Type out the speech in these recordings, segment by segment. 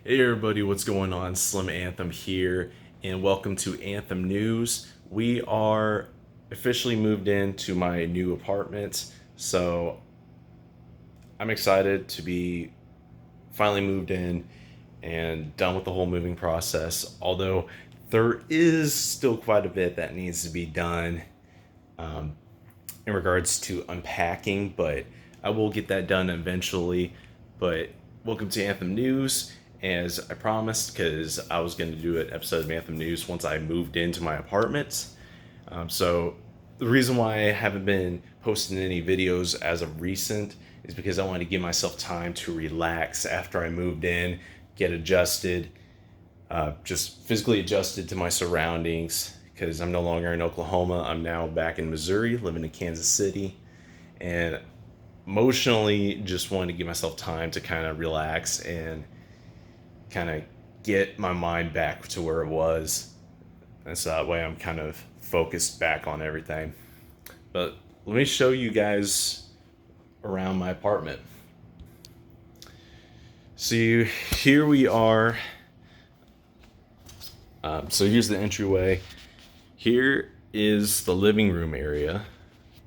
Hey everybody, what's going on? Slim Anthem here, and welcome to Anthem News. We are officially moved into my new apartment, so I'm excited to be finally moved in and done with the whole moving process. Although there is still quite a bit that needs to be done um, in regards to unpacking, but I will get that done eventually. But welcome to Anthem News, as I promised, because I was going to do an episode of Anthem News once I moved into my apartment. So the reason why I haven't been posting any videos as of recent is because I wanted to give myself time to relax after I moved in, get adjusted, just physically adjusted to my surroundings, because I'm no longer in Oklahoma. I'm now back in Missouri, living in Kansas City, and emotionally just wanted to give myself time to kind of relax and kind of get my mind back to where it was. And so that way I'm kind of focused back on everything. But let me show you guys around my apartment. So here we are. So here's the entryway. Here is the living room area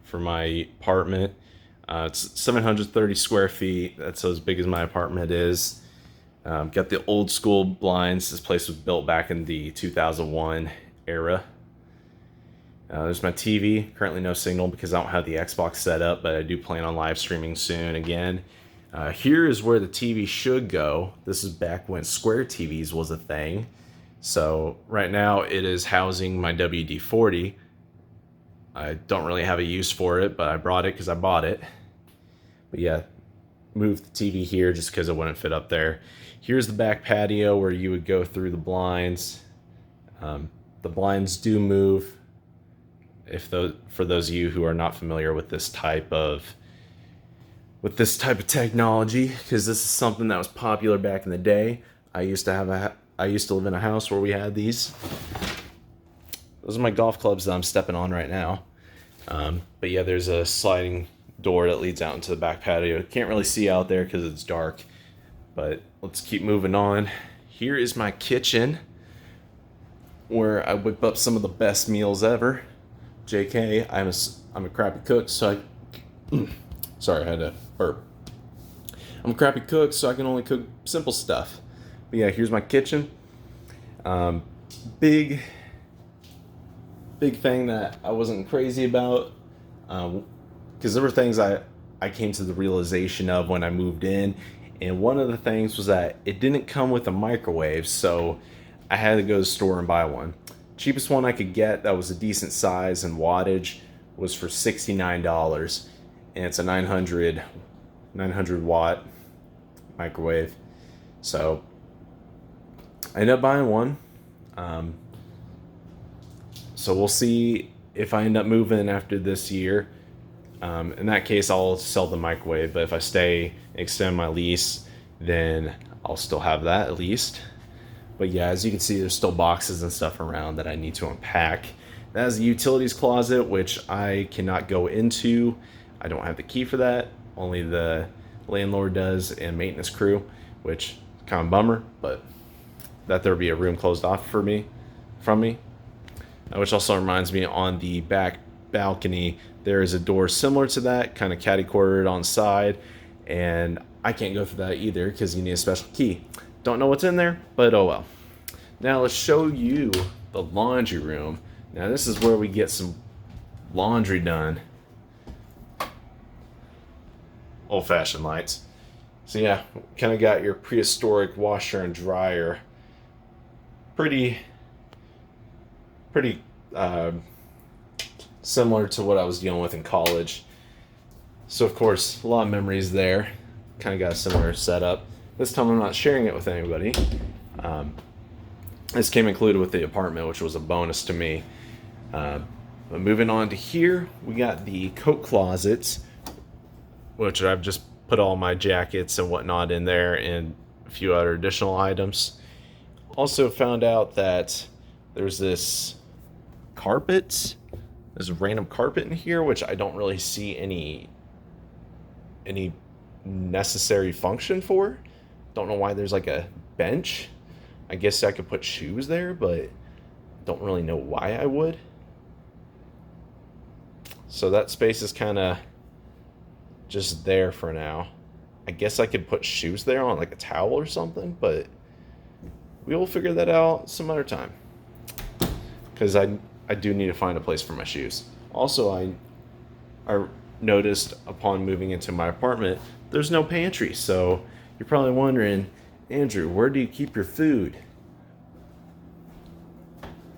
for my apartment. It's 730 square feet. That's as big as my apartment is. Got the old school blinds. This place was built back in the 2001 era. There's my TV. Currently no signal because I don't have the Xbox set up, but I do plan on live streaming soon again. Here is where the TV should go. This is back when square TVs was a thing. So right now it is housing my WD-40. I don't really have a use for it, but I brought it because I bought it. But yeah, moved the TV here just because it wouldn't fit up there. Here's the back patio where you would go through the blinds. The blinds do move. For those of you who are not familiar with this type of technology, because this is something that was popular back in the day. I used to live in a house where we had these. Those are my golf clubs that I'm stepping on right now. But yeah, there's a sliding door that leads out into the back patio. Can't really see out there because it's dark. But let's keep moving on. Here is my kitchen, where I whip up some of the best meals ever. JK, I'm a crappy cook, so sorry, I had to burp. I'm a crappy cook, so I can only cook simple stuff. But yeah, here's my kitchen. Big thing that I wasn't crazy about, because there were things I came to the realization of when I moved in, and one of the things was that it didn't come with a microwave, so I had to go to the store and buy one. Cheapest one I could get that was a decent size and wattage was for $69, and it's a 900 watt microwave. So I ended up buying one. So we'll see if I end up moving after this year. In that case, I'll sell the microwave, but if I extend my lease, then I'll still have that at least. But yeah, as you can see, there's still boxes and stuff around that I need to unpack. That is the utilities closet, which I cannot go into. I don't have the key for that. Only the landlord does and maintenance crew, which is kind of a bummer, but that there be a room closed off from me. Which also reminds me, on the back balcony, there is a door similar to that, kind of catty-cornered on the side, and I can't go through that either because you need a special key. Don't know what's in there, but oh well. Now let's show you the laundry room. Now this is where we get some laundry done. Old-fashioned lights. So yeah, kind of got your prehistoric washer and dryer. Pretty similar to what I was dealing with in college. So of course, a lot of memories there. Kind of got a similar setup. This time I'm not sharing it with anybody. This came included with the apartment, which was a bonus to me. But moving on to here, we got the coat closet, which I've just put all my jackets and whatnot in there, and a few other additional items. Also found out that there's this carpet. There's a random carpet in here, which I don't really see any necessary function for. Don't know why there's like a bench. I guess I could put shoes there, but don't really know why I would. So that space is kind of just there for now. I guess I could put shoes there on like a towel or something, but we will figure that out some other time. Because I do need to find a place for my shoes. Also, I noticed upon moving into my apartment, there's no pantry. So you're probably wondering, Andrew, where do you keep your food?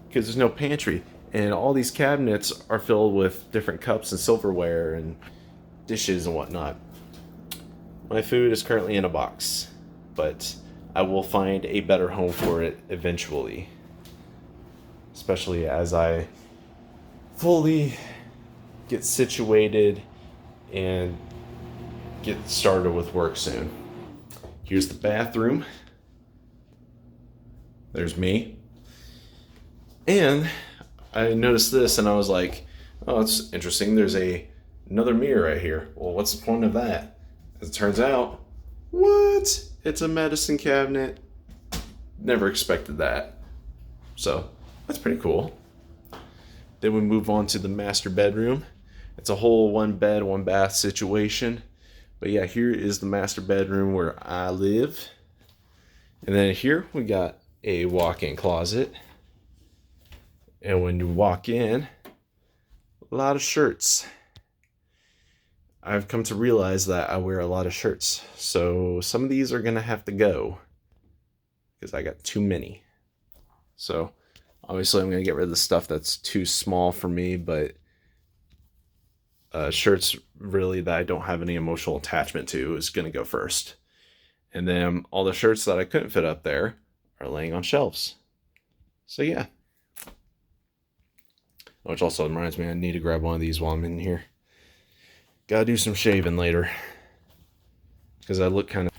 Because there's no pantry. And all these cabinets are filled with different cups and silverware and dishes and whatnot. My food is currently in a box, but I will find a better home for it eventually. Especially as I fully get situated and get started with work soon. Here's the bathroom. There's me. And I noticed this and I was like, oh, it's interesting. There's another mirror right here. Well, what's the point of that? As it turns out, what? It's a medicine cabinet. Never expected that. So that's pretty cool. Then we move on to the master bedroom. It's a whole one bed, one bath situation. But yeah, here is the master bedroom where I live. And then here we got a walk-in closet. And when you walk in, a lot of shirts. I've come to realize that I wear a lot of shirts. So some of these are going to have to go because I got too many. So obviously I'm going to get rid of the stuff that's too small for me, but shirts really that I don't have any emotional attachment to is going to go first. And then all the shirts that I couldn't fit up there are laying on shelves. So yeah. Which also reminds me, I need to grab one of these while I'm in here. Gotta do some shaving later. Because I look kind of...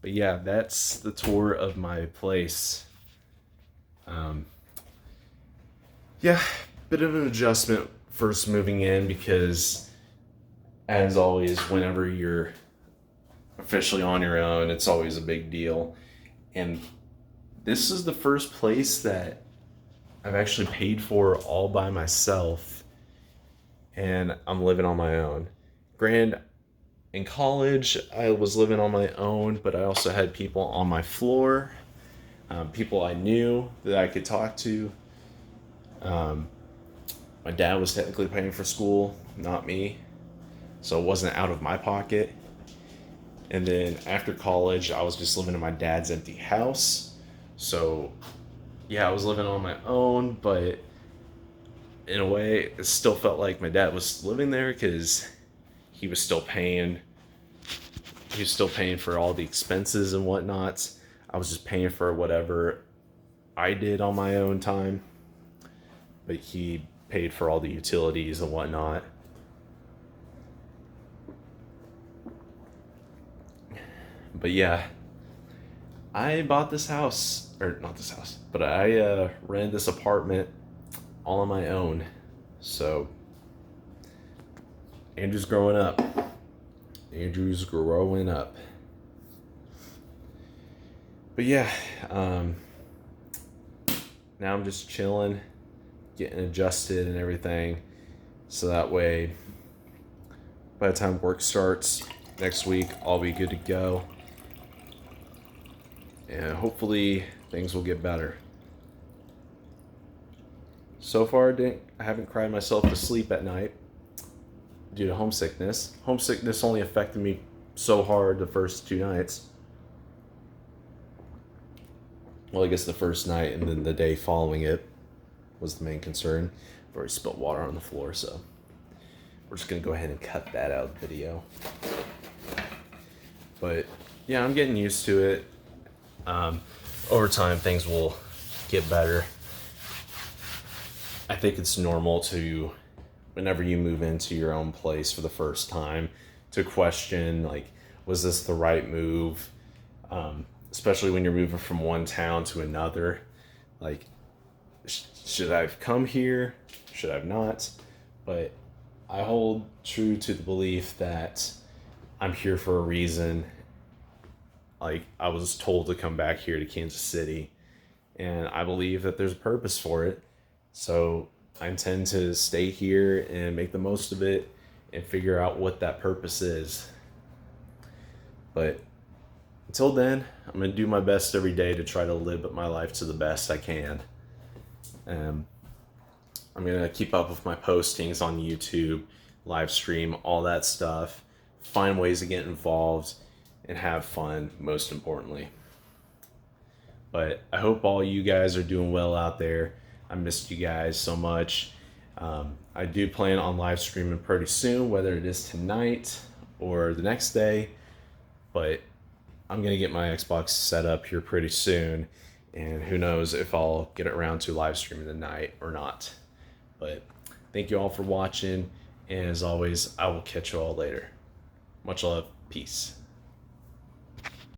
But yeah, that's the tour of my place. Yeah, bit of an adjustment first moving in because, as always, whenever you're officially on your own, it's always a big deal. And this is the first place that I've actually paid for all by myself, and I'm living on my own. Granted, in college, I was living on my own, but I also had people on my floor, people I knew that I could talk to. My dad was technically paying for school, not me, so it wasn't out of my pocket. And then after college, I was just living in my dad's empty house, so yeah, I was living on my own, but in a way, it still felt like my dad was living there because he was still paying. He was still paying for all the expenses and whatnot. I was just paying for whatever I did on my own time, but he paid for all the utilities and whatnot. But yeah, I bought this house, or not this house, but I rented this apartment all on my own. So Andrew's growing up. Andrew's growing up. But yeah, now I'm just chilling, getting adjusted and everything. So that way, by the time work starts next week, I'll be good to go. And hopefully things will get better. So far, I haven't cried myself to sleep at night due to homesickness. Homesickness only affected me so hard the first 2 nights. Well, I guess the first night and then the day following it was the main concern. I've already spilled water on the floor, so we're just going to go ahead and cut that out of the video. But yeah, I'm getting used to it. Over time, things will get better. I think it's normal to, whenever you move into your own place for the first time, to question, like, was this the right move? Especially when you're moving from one town to another. Like, should I have come here? Should I have not? But I hold true to the belief that I'm here for a reason. Like, I was told to come back here to Kansas City, and I believe that there's a purpose for it. So I intend to stay here and make the most of it and figure out what that purpose is. But until then, I'm going to do my best every day to try to live my life to the best I can. I'm going to keep up with my postings on YouTube, live stream, all that stuff, find ways to get involved, and have fun, most importantly. But I hope all you guys are doing well out there. I missed you guys so much. I do plan on live streaming pretty soon, whether it is tonight or the next day. But I'm going to get my Xbox set up here pretty soon. And who knows if I'll get around to live streaming tonight or not. But thank you all for watching. And as always, I will catch you all later. Much love. Peace.